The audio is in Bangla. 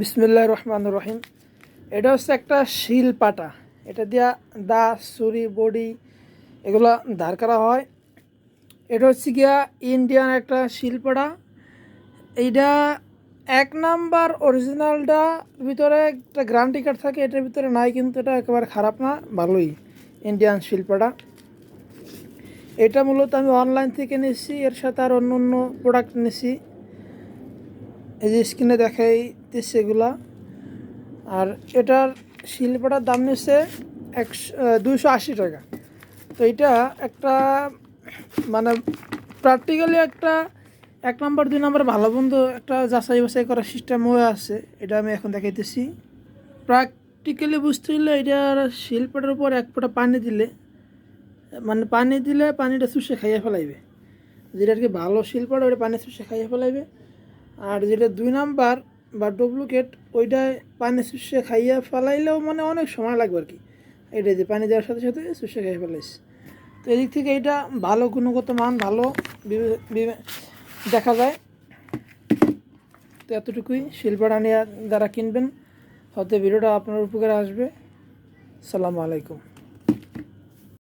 বিসমিল্লাহির রহমানির রহিম। এটা হচ্ছে একটা শিল পাটা। এটা দিয়া দা, ছুরি, বডি এগুলা ধার করা হয়। এটা হচ্ছে গিয়া ইন্ডিয়ান একটা শিলপাটা। এইটা 1 নাম্বার অরিজিনালটা ভিতরে একটা গ্যারান্টি কার্ড থাকে, এটার ভিতরে নাই, কিন্তু এটা একেবারে খারাপ না, ভালোই ইন্ডিয়ান শিলপাটা। এটা মূলত আমি অনলাইন থেকে নিয়েছি, এর সাথে আর অন্য অন্য প্রোডাক্ট নিয়েছি। এই যে স্ক্রিনে দেখাইতেছি এগুলা। আর এটার শিল্পটার দাম নিচ্ছে 280 টাকা। তো এটা একটা মানে প্র্যাকটিক্যালি একটা 1 নম্বর 2 নম্বর ভালো বন্ধ একটা যাচাই বাছাই করার সিস্টেম হয়ে আছে। এটা আমি এখন দেখাইতেছি। প্র্যাকটিক্যালি বুঝতে হলে এটার শিল্পটার উপর 1 ফোঁটা পানি দিলে, মানে পানি দিলে পানিটা চুষে খাইয়ে ফেলাইবে। যেটা আর কি ভালো শিল্পটা, ওইটা পানি চুষে খাইয়ে ফেলাইবে। আর যেটা 2 নাম্বার বা ডুপ্লিকেট, ওইটায় পানি চুষে খাইয়া ফেলাইলেও মানে অনেক সময় লাগবে আর কি। এটা যে পানি দেওয়ার সাথে সাথে চুষে খাইয়ে ফেলাইছে। তো এদিক থেকে এটা ভালো, গুণগত মান ভালো দেখা যায়। তো এতটুকুই। শিল্পটা নিয়ে যারা কিনবেন, হয়তো ভিডিওটা আপনার উপকারে আসবে। আসসালামু আলাইকুম।